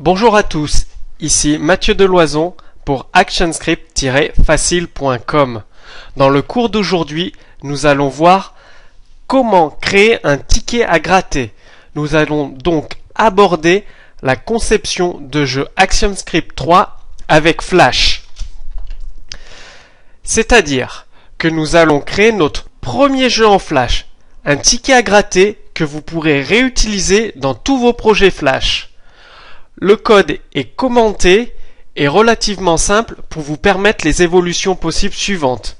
Bonjour à tous, ici Mathieu Deloison pour actionscript-facile.com. Dans le cours d'aujourd'hui, nous allons voir comment créer un ticket à gratter. Nous allons donc aborder la conception de jeu ActionScript 3 avec Flash. C'est-à-dire que nous allons créer notre premier jeu en Flash, un ticket à gratter que vous pourrez réutiliser dans tous vos projets Flash. Le code est commenté et relativement simple pour vous permettre les évolutions possibles suivantes.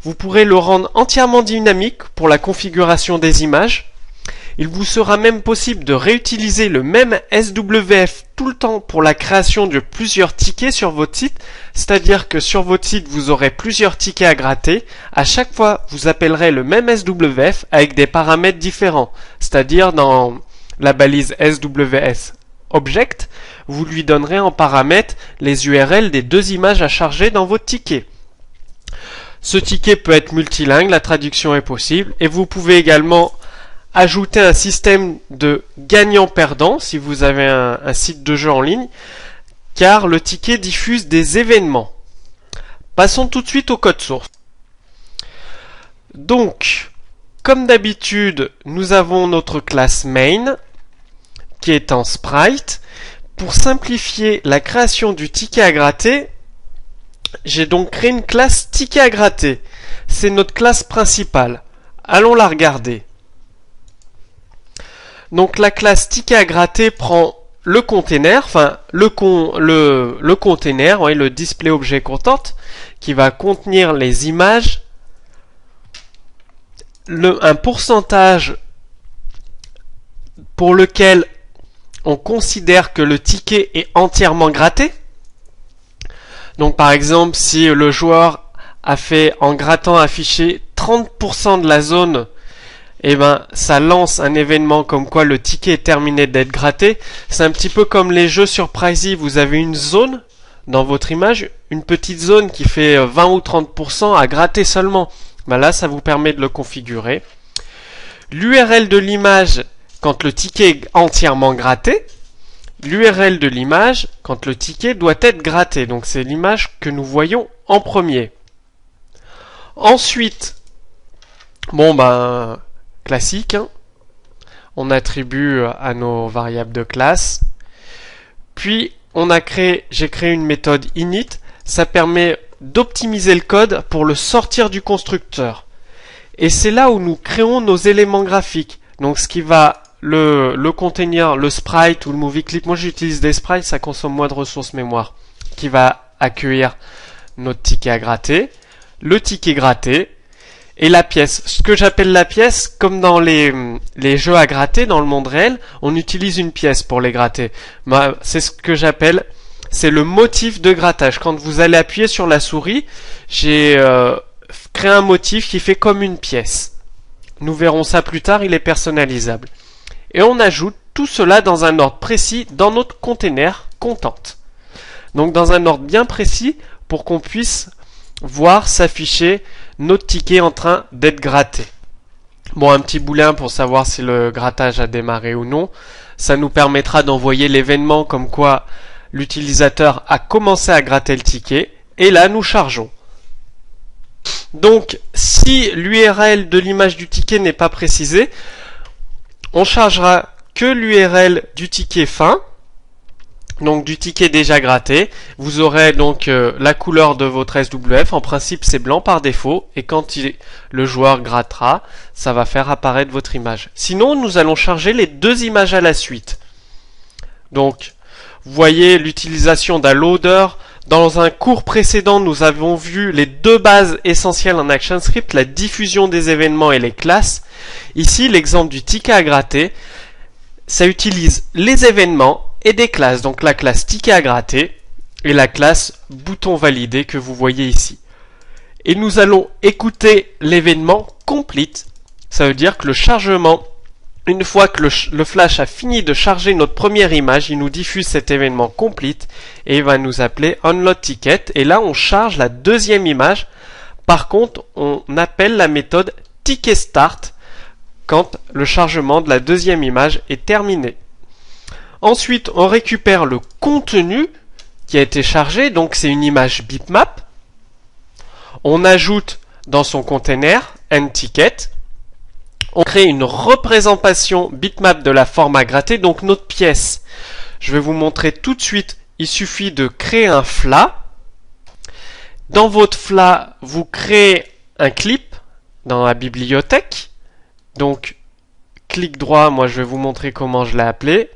Vous pourrez le rendre entièrement dynamique pour la configuration des images. Il vous sera même possible de réutiliser le même SWF tout le temps pour la création de plusieurs tickets sur votre site, c'est-à-dire que sur votre site vous aurez plusieurs tickets à gratter. À chaque fois vous appellerez le même SWF avec des paramètres différents, c'est-à-dire dans la balise SWS Object, vous lui donnerez en paramètre les URL des deux images à charger dans votre ticket. Ce ticket peut être multilingue, la traduction est possible, et vous pouvez également ajouter un système de gagnant-perdant si vous avez un site de jeu en ligne, car le ticket diffuse des événements. Passons tout de suite au code source. Donc, comme d'habitude, nous avons notre classe main, qui est en sprite. Pour simplifier la création du ticket à gratter, j'ai donc créé une classe ticket à gratter. C'est notre classe principale. Allons la regarder. Donc la classe ticket à gratter prend le container, enfin le container, ouais, le display objet content, qui va contenir les images, un pourcentage pour lequel on considère que le ticket est entièrement gratté. Donc par exemple, si le joueur a fait en grattant afficher 30% de la zone, et ça lance un événement comme quoi le ticket est terminé d'être gratté. C'est un petit peu comme les jeux sur Pricey, vous avez une zone dans votre image, une petite zone qui fait 20 ou 30% à gratter seulement. Là, ça vous permet de le configurer. L'URL de l'image quand le ticket est entièrement gratté, l'URL de l'image quand le ticket doit être gratté. Donc c'est l'image que nous voyons en premier. Ensuite, classique, hein, on attribue à nos variables de classe. Puis j'ai créé une méthode init. Ça permet d'optimiser le code pour le sortir du constructeur. Et c'est là où nous créons nos éléments graphiques. Donc ce qui va le contenir, le sprite ou le movie clip. Moi j'utilise des sprites, ça consomme moins de ressources mémoire. Qui va accueillir notre ticket à gratter, le ticket gratté et la pièce. Ce que j'appelle la pièce, comme dans les jeux à gratter dans le monde réel, on utilise une pièce pour les gratter. C'est ce que j'appelle, c'est le motif de grattage. Quand vous allez appuyer sur la souris, j'ai créé un motif qui fait comme une pièce. Nous verrons ça plus tard, il est personnalisable. Et on ajoute tout cela dans un ordre précis dans notre container content. Donc dans un ordre bien précis pour qu'on puisse voir s'afficher notre ticket en train d'être gratté. Un petit booléen pour savoir si le grattage a démarré ou non. Ça nous permettra d'envoyer l'événement comme quoi l'utilisateur a commencé à gratter le ticket. Et là, nous chargeons. Donc, si l'URL de l'image du ticket n'est pas précisée, on chargera que l'URL du ticket fin, donc du ticket déjà gratté. Vous aurez donc la couleur de votre SWF. En principe, c'est blanc par défaut. Et quand le joueur grattera, ça va faire apparaître votre image. Sinon, nous allons charger les deux images à la suite. Donc, vous voyez l'utilisation d'un loader. Dans un cours précédent, nous avons vu les deux bases essentielles en ActionScript, la diffusion des événements et les classes. Ici, l'exemple du ticket à gratter, ça utilise les événements et des classes. Donc la classe ticket à gratter et la classe bouton validé que vous voyez ici. Et nous allons écouter l'événement complete. Ça veut dire que le chargement, une fois que le Flash a fini de charger notre première image, il nous diffuse cet événement complete et il va nous appeler onloadTicket. Et là, on charge la deuxième image. Par contre, on appelle la méthode ticketStart quand le chargement de la deuxième image est terminé. Ensuite, on récupère le contenu qui a été chargé, donc c'est une image bitmap. On ajoute dans son container un ticket. On crée une représentation bitmap de la forme à gratter, donc notre pièce. Je vais vous montrer tout de suite. Il suffit de créer un FLA. Dans votre FLA, vous créez un clip dans la bibliothèque. Donc, clic droit, moi je vais vous montrer comment je l'ai appelé.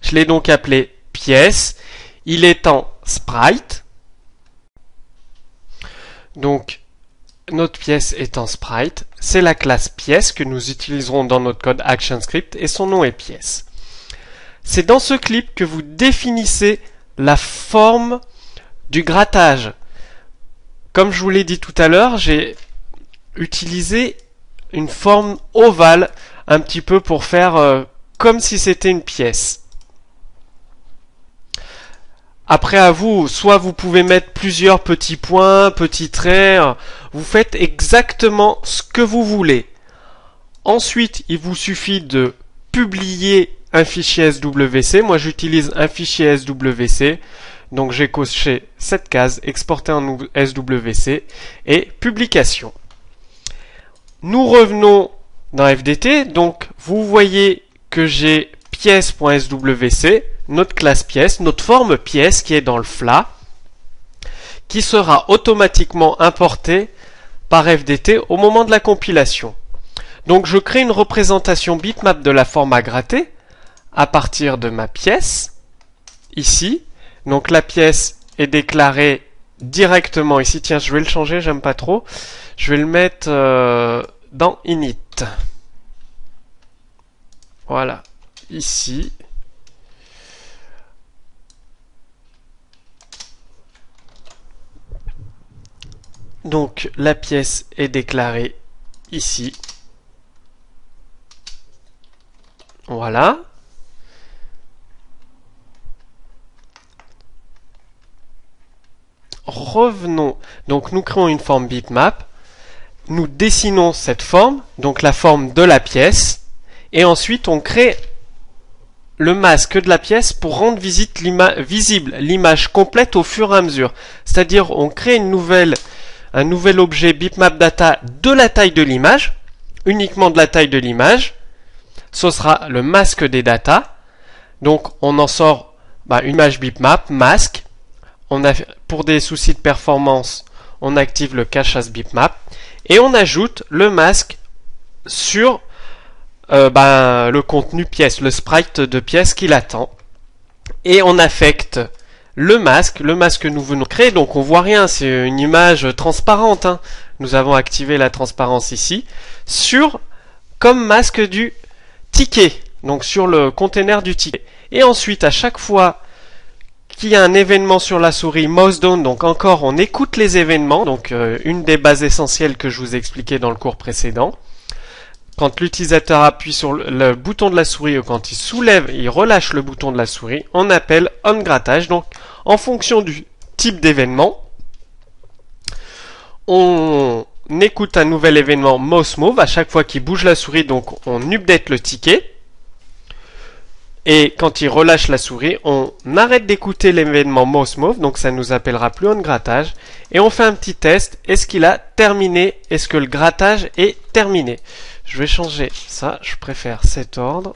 Je l'ai donc appelé pièce. Il est en sprite. Donc, notre pièce est en sprite. C'est la classe pièce que nous utiliserons dans notre code ActionScript et son nom est pièce. C'est dans ce clip que vous définissez la forme du grattage. Comme je vous l'ai dit tout à l'heure, j'ai utilisé une forme ovale un petit peu pour faire comme si c'était une pièce. Après à vous, soit vous pouvez mettre plusieurs petits points, petits traits, vous faites exactement ce que vous voulez. Ensuite, il vous suffit de publier un fichier SWC. Moi j'utilise un fichier SWC, donc j'ai coché cette case, exporter en SWC et publication. Nous revenons dans FDT, donc vous voyez que j'ai pièce.swc, notre classe pièce, notre forme pièce qui est dans le FLA, qui sera automatiquement importée par FDT au moment de la compilation. Donc je crée une représentation bitmap de la forme à gratter à partir de ma pièce, ici. Donc la pièce est déclarée directement ici. Tiens, je vais le changer, j'aime pas trop. Je vais le mettre dans init. Voilà, ici. Donc la pièce est déclarée ici. Voilà. Revenons. Donc nous créons une forme bitmap. Nous dessinons cette forme, donc la forme de la pièce. Et ensuite on crée le masque de la pièce pour rendre visible l'image complète au fur et à mesure. C'est-à-dire on crée un nouvel objet bitmap data de la taille de l'image, uniquement de la taille de l'image. Ce sera le masque des datas. Donc on en sort une image bitmap, masque. Pour des soucis de performance, on active le cache as bitmap. Et on ajoute le masque sur le contenu pièce, le sprite de pièce qu'il attend. Et on affecte le masque que nous venons de créer. Donc on voit rien, c'est une image transparente. Nous avons activé la transparence ici. Comme masque du ticket. Donc sur le container du ticket. Et ensuite, à chaque fois qu'il y a un événement sur la souris, mouse down, donc encore on écoute les événements. Donc une des bases essentielles que je vous ai expliqué dans le cours précédent. Quand l'utilisateur appuie sur le bouton de la souris ou quand il soulève, il relâche le bouton de la souris, on appelle onGrattage. Donc, en fonction du type d'événement, on écoute un nouvel événement mouse move à chaque fois qu'il bouge la souris, donc on update le ticket. Et quand il relâche la souris, on arrête d'écouter l'événement mouse move, donc ça ne nous appellera plus onGrattage. Et on fait un petit test, est-ce qu'il a terminé? Est-ce que le grattage est terminé? Je vais changer ça, je préfère cet ordre.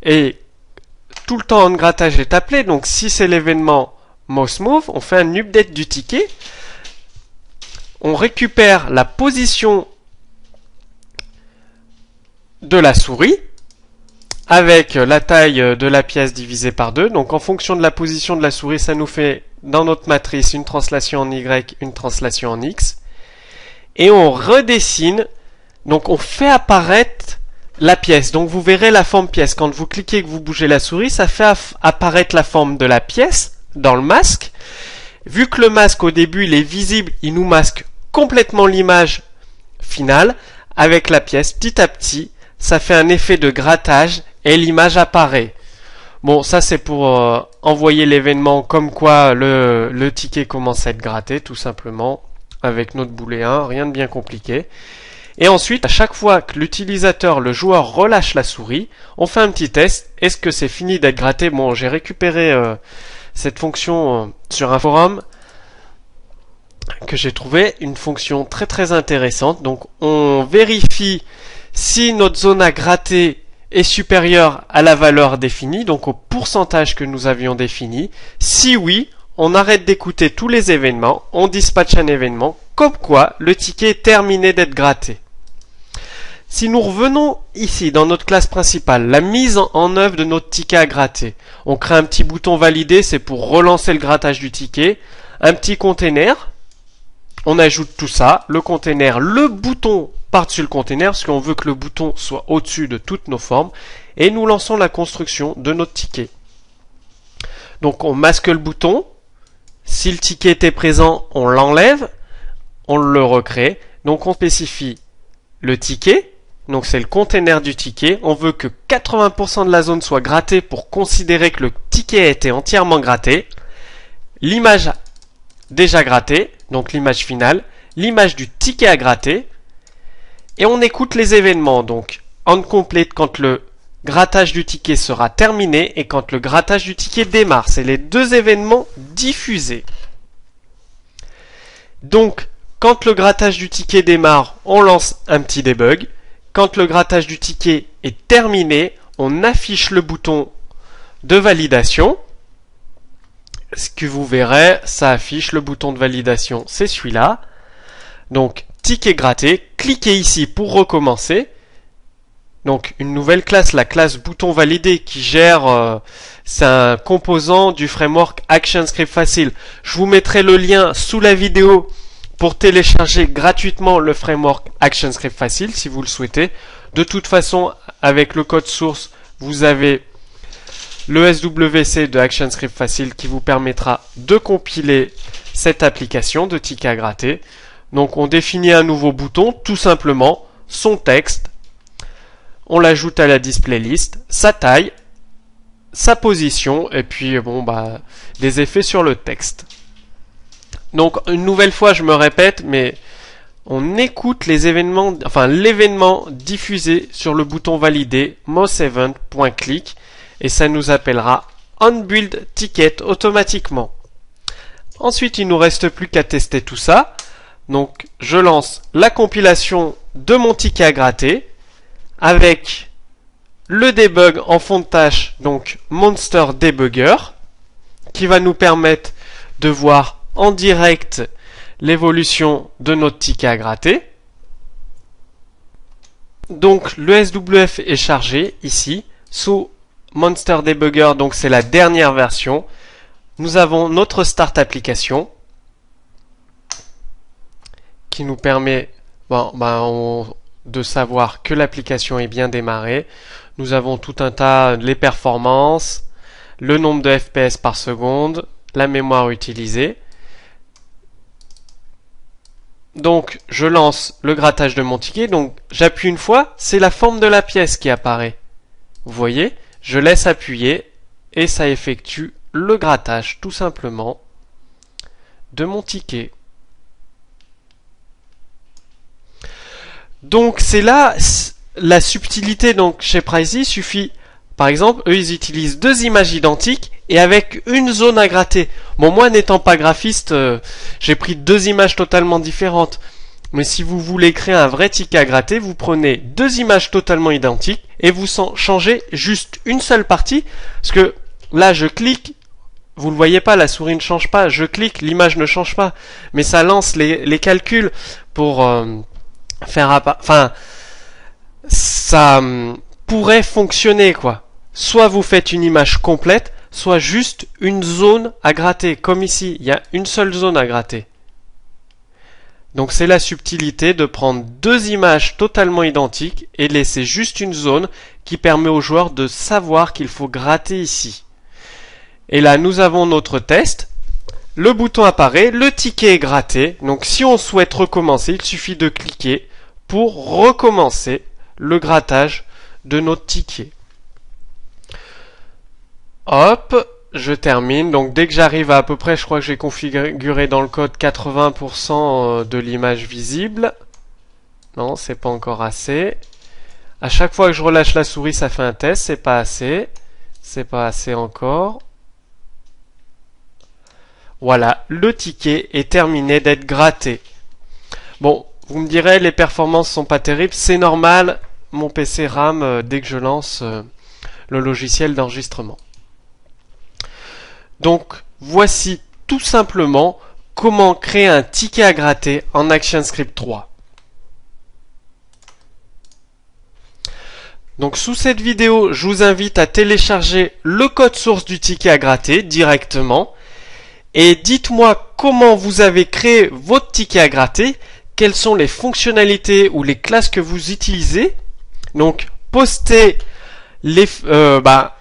Et tout le temps onGrattage est appelé, donc si c'est l'événement mouse move, on fait un update du ticket. On récupère la position de la souris avec la taille de la pièce divisée par 2. Donc en fonction de la position de la souris, ça nous fait dans notre matrice une translation en Y, une translation en X. Et on redessine. Donc on fait apparaître la pièce. Donc vous verrez la forme pièce. Quand vous cliquez et que vous bougez la souris, ça fait apparaître la forme de la pièce dans le masque. Vu que le masque au début il est visible, il nous masque complètement l'image finale. Avec la pièce, petit à petit, ça fait un effet de grattage et l'image apparaît. Bon, ça c'est pour envoyer l'événement comme quoi le ticket commence à être gratté, tout simplement, avec notre booléen, rien de bien compliqué. Et ensuite, à chaque fois que l'utilisateur, le joueur, relâche la souris, on fait un petit test. Est-ce que c'est fini d'être gratté? Bon, j'ai récupéré cette fonction sur un forum que j'ai trouvé, une fonction très très intéressante. Donc on vérifie si notre zone à gratter est supérieure à la valeur définie, donc au pourcentage que nous avions défini. Si oui, on arrête d'écouter tous les événements, on dispatche un événement, comme quoi le ticket est terminé d'être gratté. Si nous revenons ici dans notre classe principale, la mise en œuvre de notre ticket à gratter, on crée un petit bouton valider, c'est pour relancer le grattage du ticket, un petit container, on ajoute tout ça, le container, le bouton par-dessus le container, parce qu'on veut que le bouton soit au-dessus de toutes nos formes, et nous lançons la construction de notre ticket. Donc on masque le bouton, si le ticket était présent, on l'enlève, on le recrée, donc on spécifie le ticket, donc c'est le container du ticket, on veut que 80% de la zone soit grattée pour considérer que le ticket a été entièrement gratté, l'image déjà grattée, donc l'image finale, l'image du ticket à gratter, et on écoute les événements, donc onComplete quand le grattage du ticket sera terminé et quand le grattage du ticket démarre. C'est les deux événements diffusés. Donc, quand le grattage du ticket démarre, on lance un petit debug. Quand le grattage du ticket est terminé, on affiche le bouton de validation. Ce que vous verrez, ça affiche le bouton de validation, c'est celui-là. Donc, ticket gratté, cliquez ici pour recommencer. Donc, une nouvelle classe, la classe bouton validé qui gère, c'est un composant du framework ActionScript Facile. Je vous mettrai le lien sous la vidéo pour télécharger gratuitement le framework ActionScript Facile si vous le souhaitez. De toute façon, avec le code source, vous avez le SWC de ActionScript Facile qui vous permettra de compiler cette application de ticket à gratter. Donc on définit un nouveau bouton, tout simplement, son texte, on l'ajoute à la display list, sa taille, sa position, et puis bon des effets sur le texte. Donc une nouvelle fois je me répète, mais on écoute les événements, enfin l'événement diffusé sur le bouton validé mouseEvent.click et ça nous appellera onBuildTicket automatiquement. Ensuite il nous reste plus qu'à tester tout ça. Donc je lance la compilation de mon ticket à gratter avec le debug en fond de tâche, donc Monster Debugger, qui va nous permettre de voir en direct l'évolution de notre ticket à gratter. Donc le SWF est chargé ici sous Monster Debugger, donc c'est la dernière version. Nous avons notre Start Application qui nous permet de savoir que l'application est bien démarrée. Nous avons tout un tas, les performances, le nombre de FPS par seconde, la mémoire utilisée. Donc je lance le grattage de mon ticket, donc j'appuie une fois, c'est la forme de la pièce qui apparaît. Vous voyez, je laisse appuyer et ça effectue le grattage tout simplement de mon ticket. Donc c'est là la subtilité. Donc chez Pricey, il suffit, par exemple, eux ils utilisent deux images identiques et avec une zone à gratter. Bon, moi n'étant pas graphiste, j'ai pris deux images totalement différentes. Mais si vous voulez créer un vrai ticket à gratter, vous prenez deux images totalement identiques et vous changez juste une seule partie. Parce que là je clique, vous le voyez pas, la souris ne change pas. Je clique, l'image ne change pas. Mais ça lance les calculs pour ça pourrait fonctionner quoi. Soit vous faites une image complète, soit juste une zone à gratter. Comme ici, il y a une seule zone à gratter. Donc c'est la subtilité de prendre deux images totalement identiques et laisser juste une zone qui permet au joueur de savoir qu'il faut gratter ici. Et là, nous avons notre test. Le bouton apparaît, le ticket est gratté. Donc si on souhaite recommencer, il suffit de cliquer pour recommencer le grattage de notre ticket. Hop, je termine. Donc dès que j'arrive à peu près, je crois que j'ai configuré dans le code 80% de l'image visible. Non, c'est pas encore assez. À chaque fois que je relâche la souris, ça fait un test. C'est pas assez. C'est pas assez encore. Voilà, le ticket est terminé d'être gratté. Bon, vous me direz, les performances sont pas terribles. C'est normal, mon PC rame dès que je lance le logiciel d'enregistrement. Donc, voici tout simplement comment créer un ticket à gratter en ActionScript 3. Donc sous cette vidéo, je vous invite à télécharger le code source du ticket à gratter directement. Et dites-moi comment vous avez créé votre ticket à gratter, quelles sont les fonctionnalités ou les classes que vous utilisez. Donc postez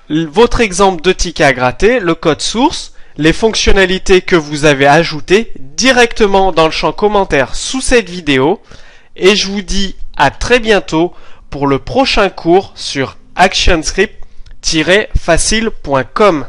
votre exemple de ticket à gratter, le code source, les fonctionnalités que vous avez ajoutées directement dans le champ commentaire sous cette vidéo. Et je vous dis à très bientôt pour le prochain cours sur actionscript-facile.com.